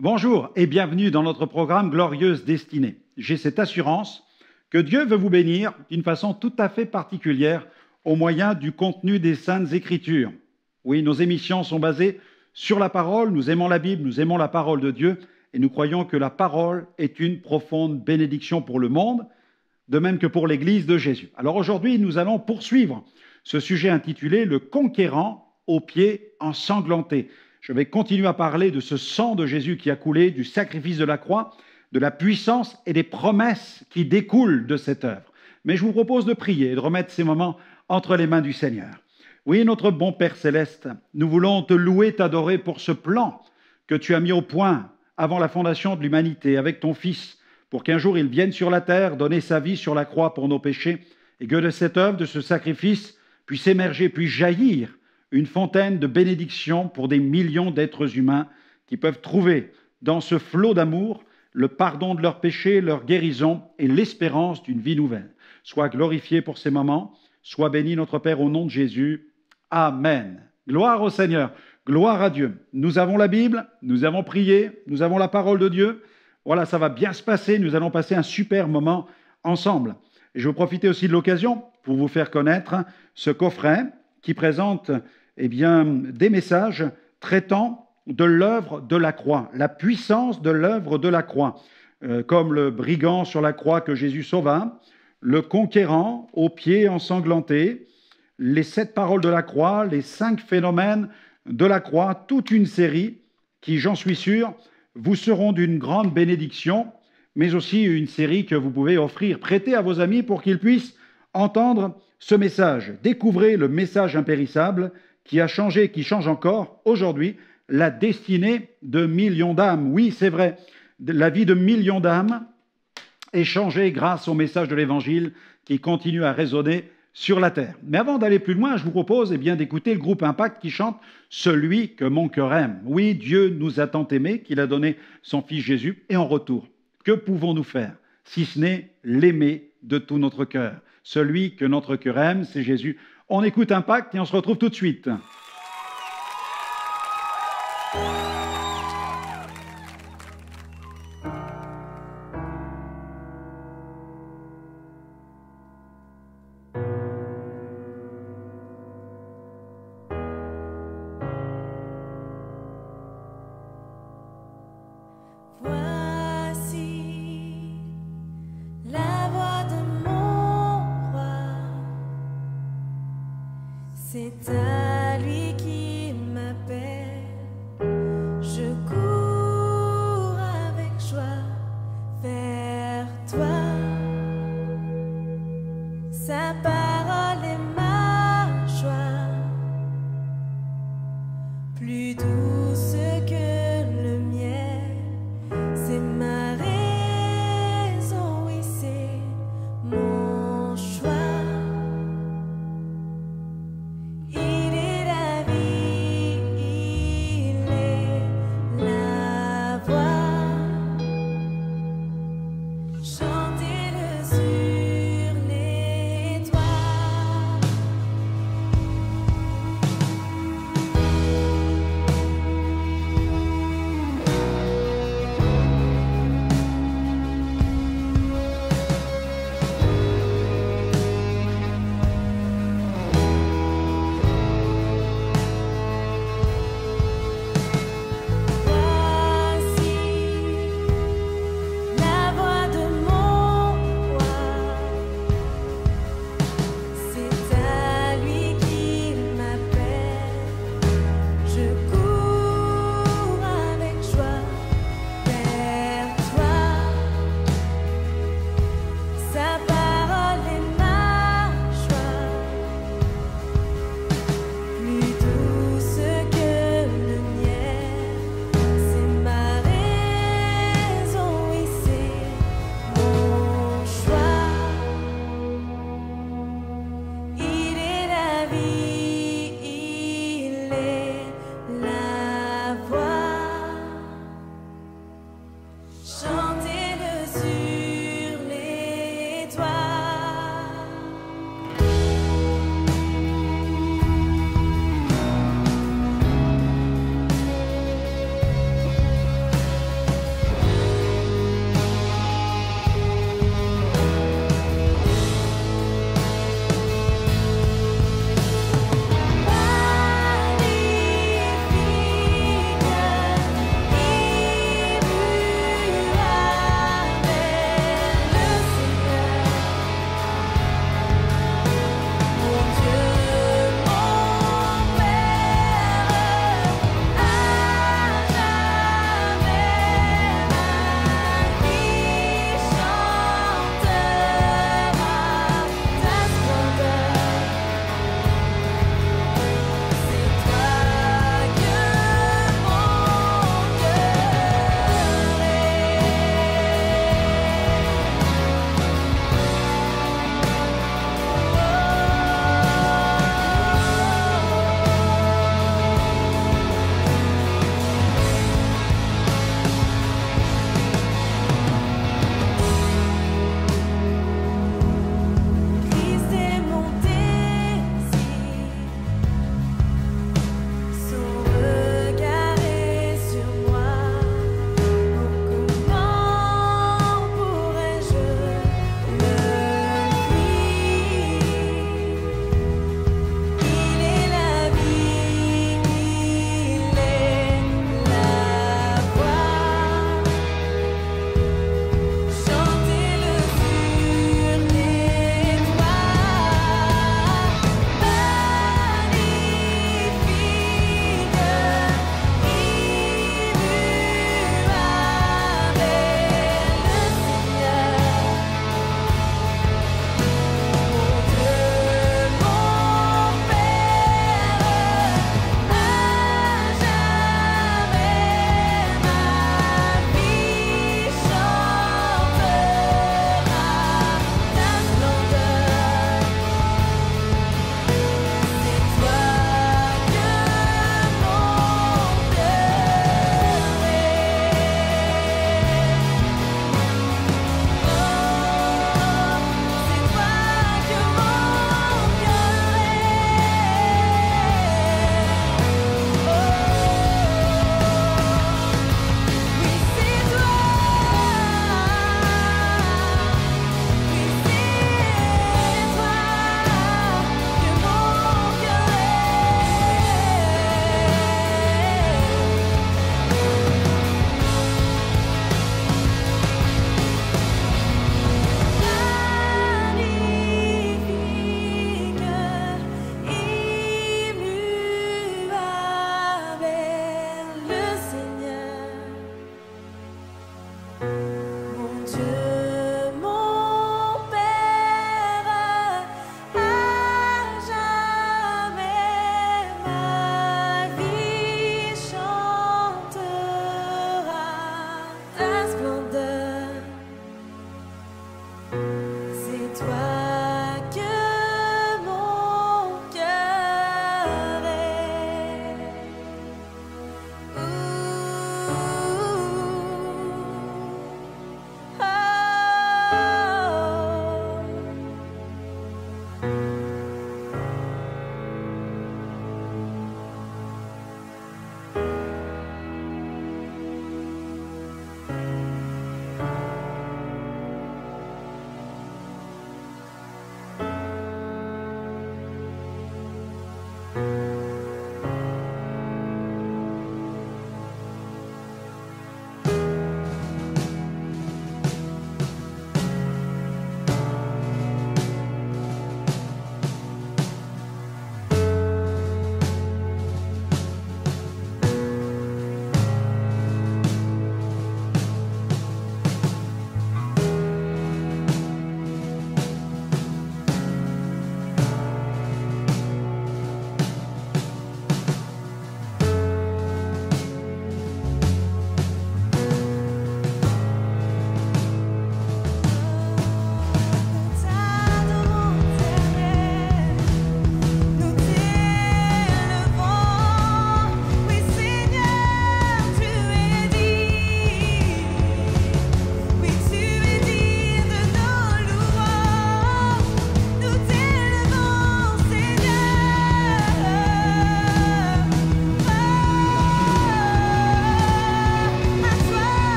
Bonjour et bienvenue dans notre programme Glorieuse Destinée. J'ai cette assurance que Dieu veut vous bénir d'une façon tout à fait particulière au moyen du contenu des Saintes Écritures. Oui, nos émissions sont basées sur la parole, nous aimons la Bible, nous aimons la parole de Dieu et nous croyons que la parole est une profonde bénédiction pour le monde, de même que pour l'Église de Jésus. Alors aujourd'hui, nous allons poursuivre ce sujet intitulé « Le conquérant aux pieds ensanglantés ». Je vais continuer à parler de ce sang de Jésus qui a coulé, du sacrifice de la croix, de la puissance et des promesses qui découlent de cette œuvre. Mais je vous propose de prier et de remettre ces moments entre les mains du Seigneur. Oui, notre bon Père Céleste, nous voulons te louer, t'adorer pour ce plan que tu as mis au point avant la fondation de l'humanité avec ton Fils, pour qu'un jour il vienne sur la terre, donner sa vie sur la croix pour nos péchés, et que de cette œuvre, de ce sacrifice, puisse émerger, puisse jaillir une fontaine de bénédiction pour des millions d'êtres humains qui peuvent trouver dans ce flot d'amour le pardon de leurs péchés, leur guérison et l'espérance d'une vie nouvelle. Sois glorifié pour ces moments, sois béni notre Père au nom de Jésus. Amen. Gloire au Seigneur, gloire à Dieu. Nous avons la Bible, nous avons prié, nous avons la parole de Dieu. Voilà, ça va bien se passer, nous allons passer un super moment ensemble. Et je veux profiter aussi de l'occasion pour vous faire connaître ce coffret qui présente des messages traitant de l'œuvre de la croix, la puissance de l'œuvre de la croix, comme le brigand sur la croix que Jésus sauva, le conquérant aux pieds ensanglantés, les 7 paroles de la croix, les 5 phénomènes de la croix, toute une série qui, j'en suis sûr, vous seront d'une grande bénédiction, mais aussi une série que vous pouvez offrir, prêter à vos amis pour qu'ils puissent entendre ce message. Découvrez le message impérissable qui a changé, qui change encore aujourd'hui la destinée de millions d'âmes. Oui, c'est vrai, la vie de millions d'âmes est changée grâce au message de l'Évangile qui continue à résonner sur la terre. Mais avant d'aller plus loin, je vous propose d'écouter le groupe Impact qui chante « Celui que mon cœur aime ». Oui, Dieu nous a tant aimés qu'il a donné son Fils Jésus. Et en retour, que pouvons-nous faire si ce n'est l'aimer de tout notre cœur? Celui que notre cœur aime, c'est Jésus. On écoute Impact et on se retrouve tout de suite. C'est à lui qui m'appelle, je cours avec joie vers toi. Sa parole est ma joie, plus douce que le miel. C'est ma raison, oui, c'est mon choix.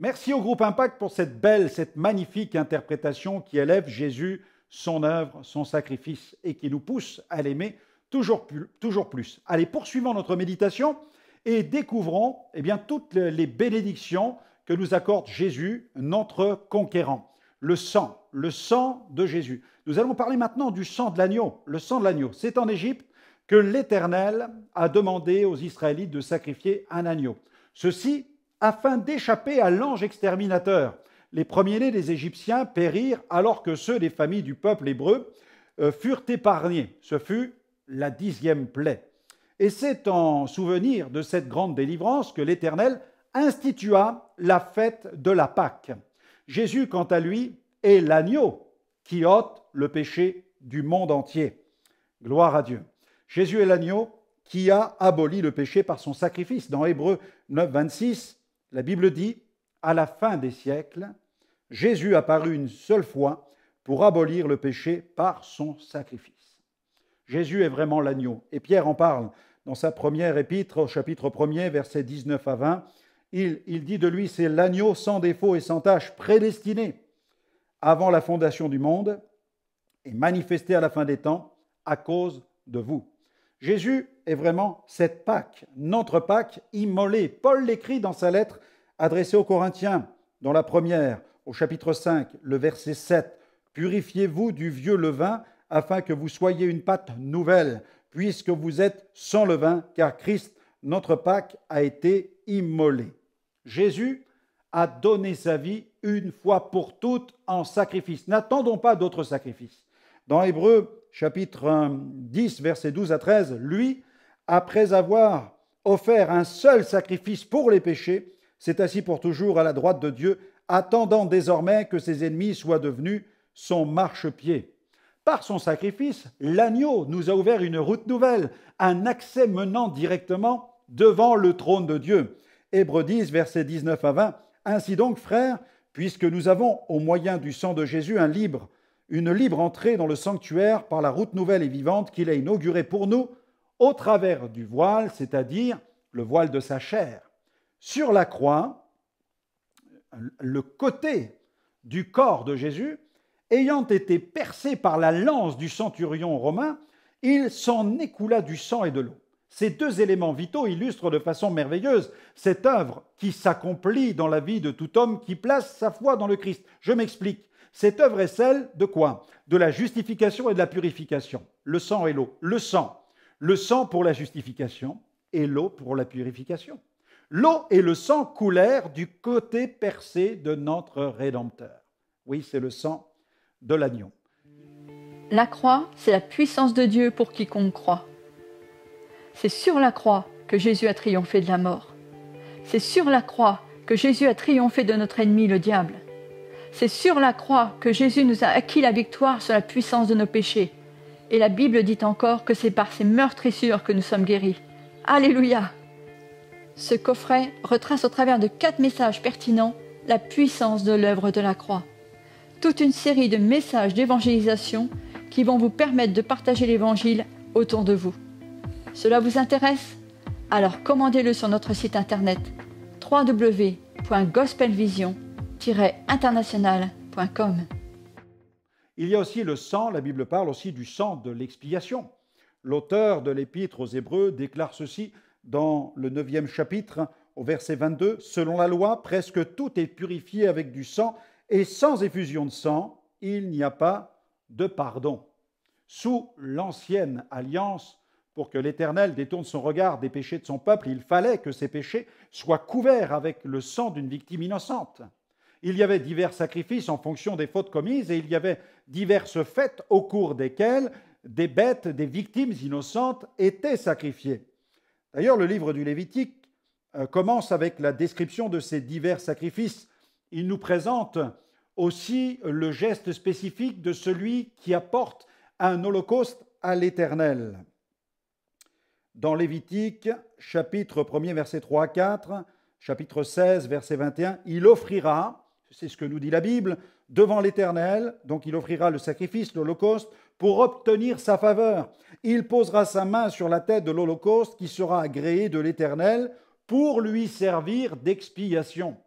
Merci au groupe Impact pour cette belle, cette magnifique interprétation qui élève Jésus, son œuvre, son sacrifice et qui nous pousse à l'aimer toujours plus. Allez, poursuivons notre méditation et découvrons toutes les bénédictions que nous accorde Jésus, notre conquérant. Le sang de Jésus. Nous allons parler maintenant du sang de l'agneau. Le sang de l'agneau, c'est en Égypte que l'Éternel a demandé aux Israélites de sacrifier un agneau. Ceci afin d'échapper à l'ange exterminateur. Les premiers-nés des Égyptiens périrent alors que ceux des familles du peuple hébreu furent épargnés. Ce fut la 10e plaie. Et c'est en souvenir de cette grande délivrance que l'Éternel institua la fête de la Pâque. Jésus, quant à lui, est l'agneau qui ôte le péché du monde entier. Gloire à Dieu. Jésus est l'agneau qui a aboli le péché par son sacrifice. Dans Hébreux 9, 26, la Bible dit « À la fin des siècles, Jésus apparut une seule fois pour abolir le péché par son sacrifice. » Jésus est vraiment l'agneau. Et Pierre en parle dans sa première épître, au chapitre 1er, versets 19 à 20. Il dit de lui, c'est l'agneau sans défaut et sans tache, prédestiné avant la fondation du monde et manifesté à la fin des temps à cause de vous. Jésus est vraiment cette Pâque, notre Pâque immolée. Paul l'écrit dans sa lettre adressée aux Corinthiens, dans la première, au chapitre 5, le verset 7. « Purifiez-vous du vieux levain, afin que vous soyez une pâte nouvelle, puisque vous êtes sans levain, car Christ, notre Pâque, a été immolé. » Jésus a donné sa vie une fois pour toutes en sacrifice. N'attendons pas d'autres sacrifices. Dans Hébreux, chapitre 10, versets 12 à 13, lui, après avoir offert un seul sacrifice pour les péchés, s'est assis pour toujours à la droite de Dieu, attendant désormais que ses ennemis soient devenus son marchepied. Par son sacrifice, l'agneau nous a ouvert une route nouvelle, un accès menant directement devant le trône de Dieu. Hébreux 10, versets 19 à 20. Ainsi donc, frères, puisque nous avons, au moyen du sang de Jésus, une libre entrée dans le sanctuaire par la route nouvelle et vivante qu'il a inaugurée pour nous, au travers du voile, c'est-à-dire le voile de sa chair. Sur la croix, le côté du corps de Jésus, ayant été percé par la lance du centurion romain, il s'en écoula du sang et de l'eau. Ces deux éléments vitaux illustrent de façon merveilleuse cette œuvre qui s'accomplit dans la vie de tout homme qui place sa foi dans le Christ. Je m'explique. Cette œuvre est celle de quoi? De la justification et de la purification. Le sang et l'eau. Le sang pour la justification et l'eau pour la purification. L'eau et le sang coulèrent du côté percé de notre Rédempteur. Oui, c'est le sang de l'agneau. La croix, c'est la puissance de Dieu pour quiconque croit. C'est sur la croix que Jésus a triomphé de la mort. C'est sur la croix que Jésus a triomphé de notre ennemi, le diable. C'est sur la croix que Jésus nous a acquis la victoire sur la puissance de nos péchés. Et la Bible dit encore que c'est par ses meurtrissures que nous sommes guéris. Alléluia! Ce coffret retrace au travers de 4 messages pertinents la puissance de l'œuvre de la croix. Toute une série de messages d'évangélisation qui vont vous permettre de partager l'Évangile autour de vous. Cela vous intéresse? Alors commandez-le sur notre site internet www.gospelvision-international.com. Il y a aussi le sang, la Bible parle aussi du sang de l'expiation. L'auteur de l'Épître aux Hébreux déclare ceci dans le 9e chapitre, au verset 22. « Selon la loi, presque tout est purifié avec du sang, et sans effusion de sang, il n'y a pas de pardon. » Sous l'ancienne alliance, pour que l'Éternel détourne son regard des péchés de son peuple, il fallait que ces péchés soient couverts avec le sang d'une victime innocente. Il y avait divers sacrifices en fonction des fautes commises et il y avait diverses fêtes au cours desquelles des bêtes, des victimes innocentes étaient sacrifiées. D'ailleurs, le livre du Lévitique commence avec la description de ces divers sacrifices. Il nous présente aussi le geste spécifique de celui qui apporte un holocauste à l'Éternel. Dans Lévitique, chapitre 1er, versets 3 à 4, chapitre 16, verset 21, il offrira, c'est ce que nous dit la Bible, devant l'Éternel, donc il offrira le sacrifice, l'holocauste, pour obtenir sa faveur. Il posera sa main sur la tête de l'holocauste qui sera agréé de l'Éternel pour lui servir d'expiation.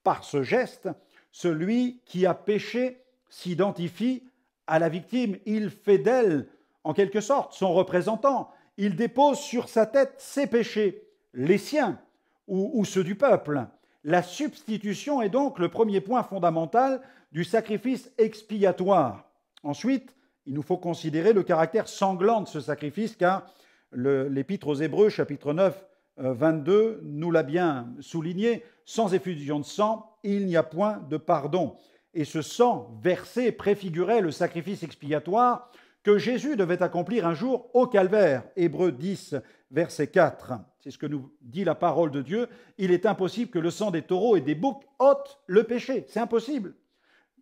par ce geste, celui qui a péché s'identifie à la victime. Il fait d'elle, en quelque sorte, son représentant. Il dépose sur sa tête ses péchés, les siens ou ceux du peuple. La substitution est donc le premier point fondamental du sacrifice expiatoire. Ensuite, il nous faut considérer le caractère sanglant de ce sacrifice, car l'Épître aux Hébreux, chapitre 9, 22, nous l'a bien souligné, sans effusion de sang, il n'y a point de pardon. Et ce sang versé préfigurait le sacrifice expiatoire que Jésus devait accomplir un jour au calvaire. Hébreux 10, verset 4. C'est ce que nous dit la parole de Dieu. Il est impossible que le sang des taureaux et des boucs ôte le péché. C'est impossible.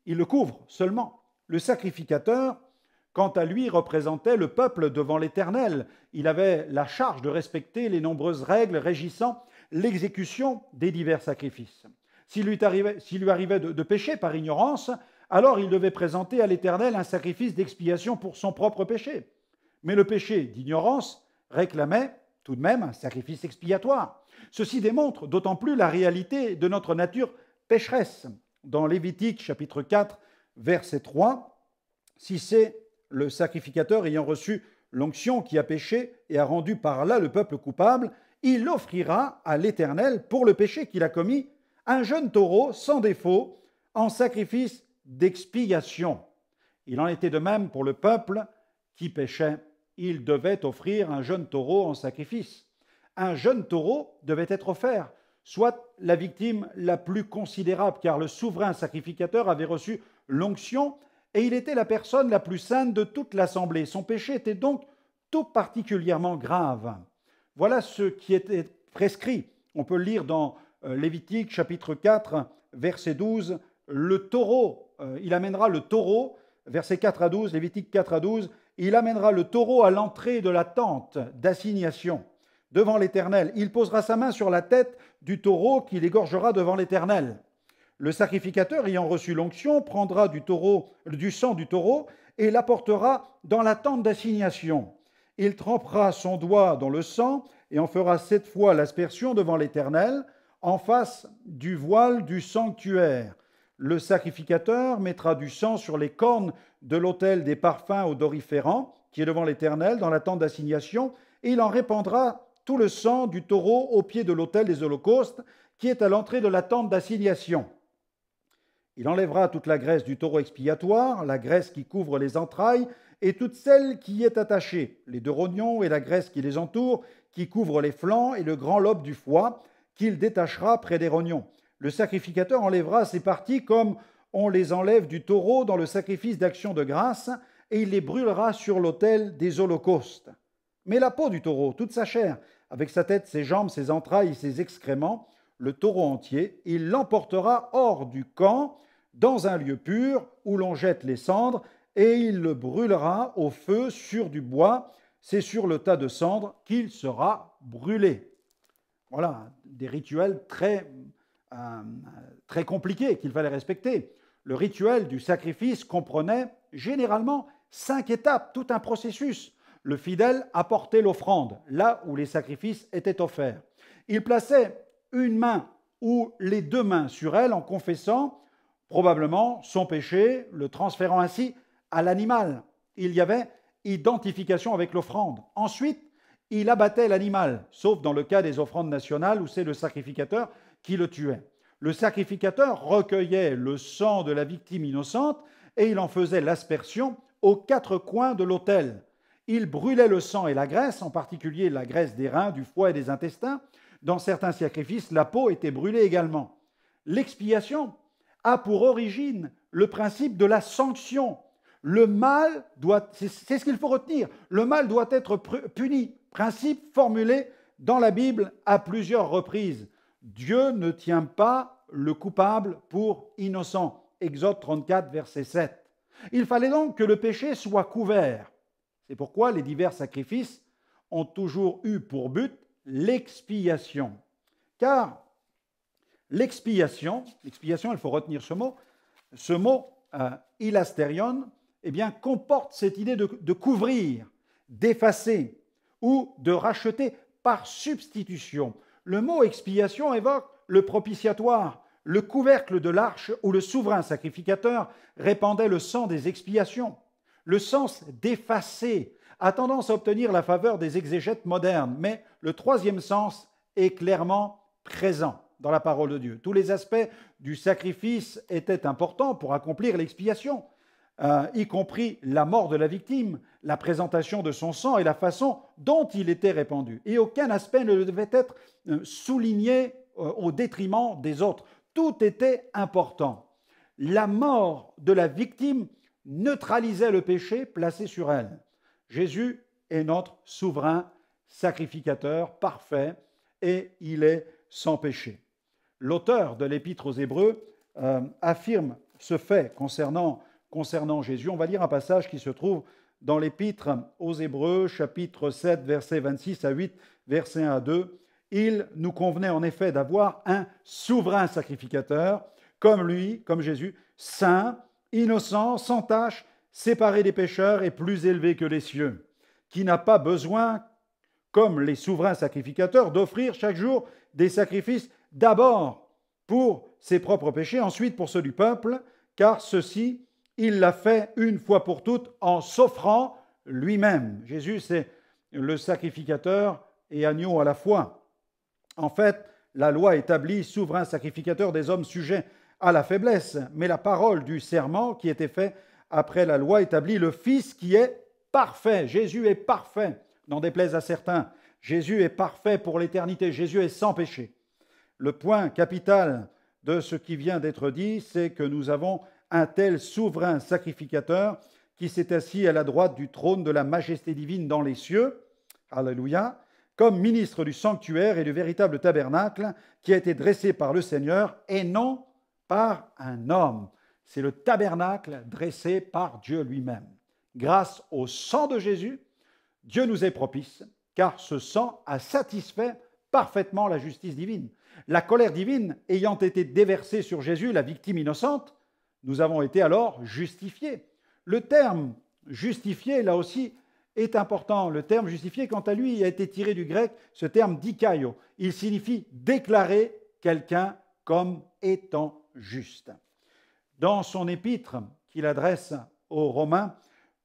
Il le couvre seulement. Le sacrificateur, quant à lui, représentait le peuple devant l'Éternel. Il avait la charge de respecter les nombreuses règles régissant l'exécution des divers sacrifices. S'il lui arrivait de pécher par ignorance, alors il devait présenter à l'Éternel un sacrifice d'expiation pour son propre péché. Mais le péché d'ignorance réclamait tout de même un sacrifice expiatoire. Ceci démontre d'autant plus la réalité de notre nature pécheresse. Dans Lévitique chapitre 4, verset 3, si c'est le sacrificateur ayant reçu l'onction qui a péché et a rendu par là le peuple coupable, il offrira à l'Éternel pour le péché qu'il a commis un jeune taureau sans défaut en sacrifice d'expiation. Il en était de même pour le peuple qui péchait. Il devait offrir un jeune taureau en sacrifice. Un jeune taureau devait être offert, soit la victime la plus considérable, car le souverain sacrificateur avait reçu l'onction et il était la personne la plus sainte de toute l'assemblée. Son péché était donc tout particulièrement grave. Voilà ce qui était prescrit. On peut le lire dans Lévitique chapitre 4, verset 12. Le taureau, il amènera le taureau, verset 4 à 12, Lévitique 4 à 12, il amènera le taureau à l'entrée de la tente d'assignation devant l'Éternel. Il posera sa main sur la tête du taureau qu'il égorgera devant l'Éternel. Le sacrificateur ayant reçu l'onction prendra du sang du taureau et l'apportera dans la tente d'assignation. Il trempera son doigt dans le sang et en fera 7 fois l'aspersion devant l'Éternel en face du voile du sanctuaire. Le sacrificateur mettra du sang sur les cornes de l'autel des parfums odoriférants qui est devant l'Éternel dans la tente d'assignation et il en répandra tout le sang du taureau au pied de l'autel des holocaustes qui est à l'entrée de la tente d'assignation. Il enlèvera toute la graisse du taureau expiatoire, la graisse qui couvre les entrailles et toute celle qui y est attachée, les 2 rognons et la graisse qui les entoure, qui couvre les flancs et le grand lobe du foie, qu'il détachera près des rognons. Le sacrificateur enlèvera ces parties comme on les enlève du taureau dans le sacrifice d'action de grâce, et il les brûlera sur l'autel des holocaustes. Mais la peau du taureau, toute sa chair, avec sa tête, ses jambes, ses entrailles, ses excréments, le taureau entier, il l'emportera hors du camp, dans un lieu pur, où l'on jette les cendres, et il le brûlera au feu sur du bois. C'est sur le tas de cendres qu'il sera brûlé. Voilà, des rituels très compliqués qu'il fallait respecter. Le rituel du sacrifice comprenait généralement 5 étapes, tout un processus. Le fidèle apportait l'offrande, là où les sacrifices étaient offerts. Il plaçait une main ou les 2 mains sur elle en confessant probablement son péché, le transférant ainsi à l'animal. Il y avait identification avec l'offrande. Ensuite, il abattait l'animal, sauf dans le cas des offrandes nationales où c'est le sacrificateur qui le tuait. Le sacrificateur recueillait le sang de la victime innocente et il en faisait l'aspersion aux 4 coins de l'autel. Il brûlait le sang et la graisse, en particulier la graisse des reins, du foie et des intestins. Dans certains sacrifices, la peau était brûlée également. L'expiation a pour origine le principe de la sanction. Le mal doit, c'est ce qu'il faut retenir, le mal doit être puni. Principe formulé dans la Bible à plusieurs reprises. Dieu ne tient pas le coupable pour innocent. Exode 34, verset 7. Il fallait donc que le péché soit couvert. C'est pourquoi les divers sacrifices ont toujours eu pour but l'expiation. Car l'expiation, il faut retenir ce mot ilasterion, eh bien, comporte cette idée de couvrir, d'effacer ou de racheter par substitution. Le mot expiation évoque le propitiatoire, le couvercle de l'arche où le souverain sacrificateur répandait le sang des expiations. Le sens d'effacer a tendance à obtenir la faveur des exégètes modernes, mais le troisième sens est clairement présent dans la parole de Dieu. Tous les aspects du sacrifice étaient importants pour accomplir l'expiation, y compris la mort de la victime, la présentation de son sang et la façon dont il était répandu. Et aucun aspect ne devait être souligné au détriment des autres. Tout était important. La mort de la victime neutralisait le péché placé sur elle. Jésus est notre souverain sacrificateur parfait et il est sans péché. L'auteur de l'Épître aux Hébreux affirme ce fait concernant Jésus. On va lire un passage qui se trouve dans l'Épître aux Hébreux, chapitre 7, versets 26 à 8, versets 1 à 2. Il nous convenait en effet d'avoir un souverain sacrificateur, comme lui, comme Jésus, saint, innocent, sans tache, séparé des pécheurs et plus élevé que les cieux, qui n'a pas besoin, comme les souverains sacrificateurs, d'offrir chaque jour des sacrifices d'abord pour ses propres péchés, ensuite pour ceux du peuple, car ceci, il l'a fait une fois pour toutes en s'offrant lui-même. Jésus, c'est le sacrificateur et agneau à la fois. En fait, la loi établit souverain sacrificateur des hommes sujets à la faiblesse, mais la parole du serment qui était fait après la loi établit le Fils qui est parfait. Jésus est parfait, n'en déplaise à certains. Jésus est parfait pour l'éternité. Jésus est sans péché. Le point capital de ce qui vient d'être dit, c'est que nous avons un tel souverain sacrificateur qui s'est assis à la droite du trône de la majesté divine dans les cieux. Alléluia. Comme ministre du sanctuaire et du véritable tabernacle qui a été dressé par le Seigneur et non par un homme. C'est le tabernacle dressé par Dieu lui-même. Grâce au sang de Jésus, Dieu nous est propice, car ce sang a satisfait parfaitement la justice divine. La colère divine ayant été déversée sur Jésus, la victime innocente, nous avons été alors justifiés. Le terme justifié, là aussi, est important. Le terme justifié, quant à lui, a été tiré du grec, ce terme dikaio. Il signifie déclarer quelqu'un comme étant juste. Dans son épître qu'il adresse aux Romains,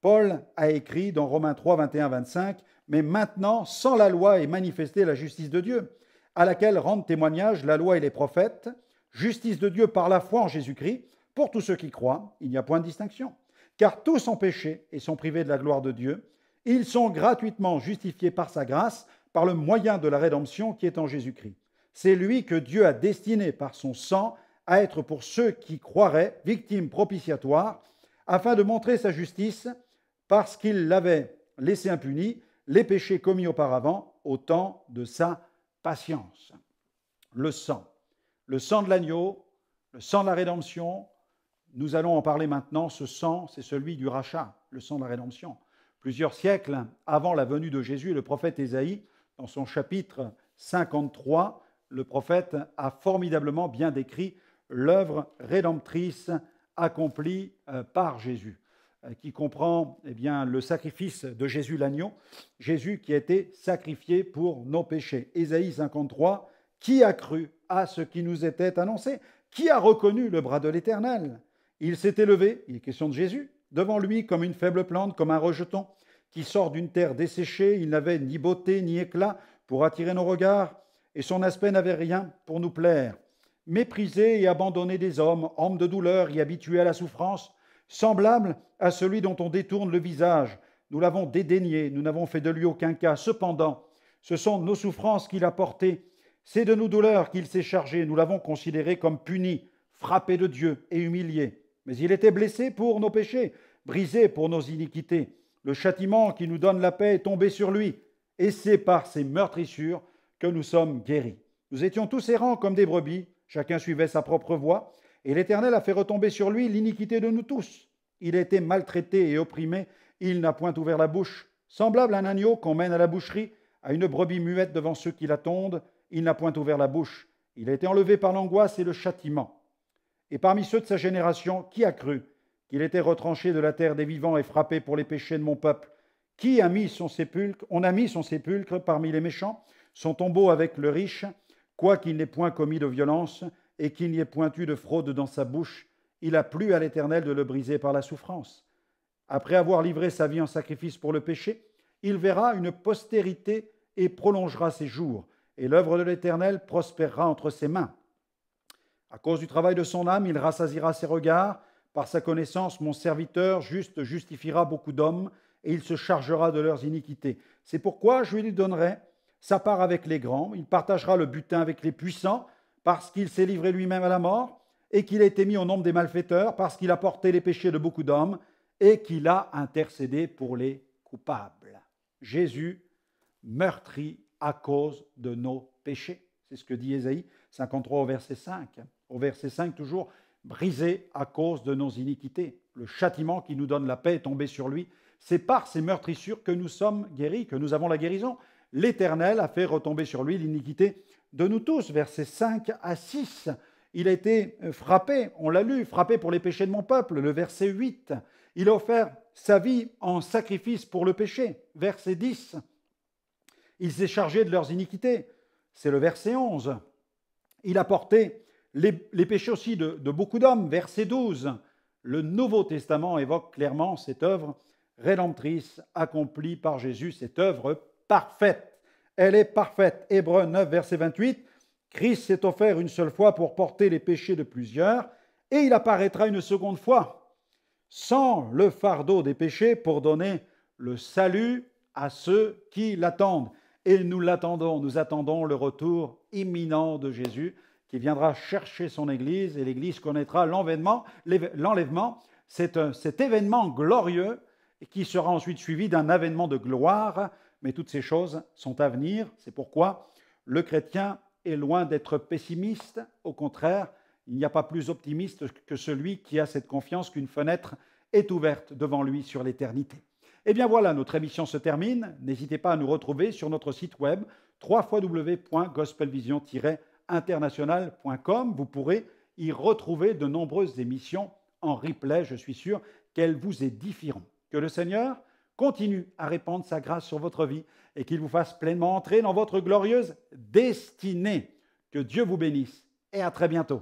Paul a écrit dans Romains 3, 21-25, « Mais maintenant, sans la loi est manifestée la justice de Dieu, à laquelle rendent témoignage la loi et les prophètes, justice de Dieu par la foi en Jésus-Christ, pour tous ceux qui croient, il n'y a point de distinction. Car tous ont péché et sont privés de la gloire de Dieu. Ils sont gratuitement justifiés par sa grâce, par le moyen de la rédemption qui est en Jésus-Christ. C'est lui que Dieu a destiné par son sang à être pour ceux qui croiraient victime propitiatoire, afin de montrer sa justice, parce qu'il l'avait laissé impuni les péchés commis auparavant au temps de sa patience. Le sang de l'agneau, le sang de la rédemption, nous allons en parler maintenant. Ce sang, c'est celui du rachat, le sang de la rédemption. Plusieurs siècles avant la venue de Jésus, le prophète Ésaïe, dans son chapitre 53, le prophète a formidablement bien décrit l'œuvre rédemptrice accomplie par Jésus, qui comprend le sacrifice de Jésus l'agneau, Jésus qui a été sacrifié pour nos péchés. Ésaïe 53, qui a cru à ce qui nous était annoncé? Qui a reconnu le bras de l'Éternel? Il s'est élevé, il est question de Jésus, devant lui comme une faible plante, comme un rejeton qui sort d'une terre desséchée. Il n'avait ni beauté ni éclat pour attirer nos regards, et son aspect n'avait rien pour nous plaire. Méprisé et abandonné des hommes, homme de douleur et habitué à la souffrance, semblable à celui dont on détourne le visage. Nous l'avons dédaigné, nous n'avons fait de lui aucun cas. Cependant, ce sont nos souffrances qu'il a portées, c'est de nos douleurs qu'il s'est chargé. Nous l'avons considéré comme puni, frappé de Dieu et humilié. Mais il était blessé pour nos péchés, brisé pour nos iniquités. Le châtiment qui nous donne la paix est tombé sur lui, et c'est par ses meurtrissures que nous sommes guéris. Nous étions tous errants comme des brebis, chacun suivait sa propre voie, et l'Éternel a fait retomber sur lui l'iniquité de nous tous. Il a été maltraité et opprimé, il n'a point ouvert la bouche. Semblable à un agneau qu'on mène à la boucherie, à une brebis muette devant ceux qui la tondent, il n'a point ouvert la bouche. Il a été enlevé par l'angoisse et le châtiment. Et parmi ceux de sa génération, qui a cru qu'il était retranché de la terre des vivants et frappé pour les péchés de mon peuple? Qui a mis son sépulcre? On a mis son sépulcre parmi les méchants, son tombeau avec le riche, quoiqu'il n'ait point commis de violence, et qu'il n'y ait point eu de fraude dans sa bouche. Il a plu à l'Éternel de le briser par la souffrance. Après avoir livré sa vie en sacrifice pour le péché, il verra une postérité et prolongera ses jours, et l'œuvre de l'Éternel prospérera entre ses mains. À cause du travail de son âme, il rassasiera ses regards. Par sa connaissance, mon serviteur juste justifiera beaucoup d'hommes, et il se chargera de leurs iniquités. C'est pourquoi je lui donnerai sa part avec les grands, il partagera le butin avec les puissants, parce qu'il s'est livré lui-même à la mort, et qu'il a été mis au nombre des malfaiteurs, parce qu'il a porté les péchés de beaucoup d'hommes, et qu'il a intercédé pour les coupables. Jésus meurtrit à cause de nos péchés. C'est ce que dit Ésaïe 53 au verset 5. Au verset 5, toujours, brisé à cause de nos iniquités. Le châtiment qui nous donne la paix est tombé sur lui. C'est par ces meurtrissures que nous sommes guéris, que nous avons la guérison. L'Éternel a fait retomber sur lui l'iniquité de nous tous. Versets 5 à 6. Il a été frappé, on l'a lu, frappé pour les péchés de mon peuple. Le verset 8. Il a offert sa vie en sacrifice pour le péché. Verset 10. Il s'est chargé de leurs iniquités. C'est le verset 11. Il a porté les péchés aussi de beaucoup d'hommes. Verset 12. Le Nouveau Testament évoque clairement cette œuvre rédemptrice accomplie par Jésus, cette œuvre parfaite. Elle est parfaite. Hébreux 9, verset 28. Christ s'est offert une seule fois pour porter les péchés de plusieurs, et il apparaîtra une seconde fois, sans le fardeau des péchés, pour donner le salut à ceux qui l'attendent. Et nous l'attendons, nous attendons le retour imminent de Jésus, qui viendra chercher son Église, et l'Église connaîtra l'enlèvement, cet événement glorieux, qui sera ensuite suivi d'un avènement de gloire. Mais toutes ces choses sont à venir. C'est pourquoi le chrétien est loin d'être pessimiste. Au contraire, il n'y a pas plus optimiste que celui qui a cette confiance qu'une fenêtre est ouverte devant lui sur l'éternité. Eh bien voilà, notre émission se termine. N'hésitez pas à nous retrouver sur notre site web www.gospelvision-international.com. Vous pourrez y retrouver de nombreuses émissions en replay. Je suis sûr qu'elles vous édifieront. Que le Seigneur continue à répandre sa grâce sur votre vie et qu'il vous fasse pleinement entrer dans votre glorieuse destinée. Que Dieu vous bénisse et à très bientôt.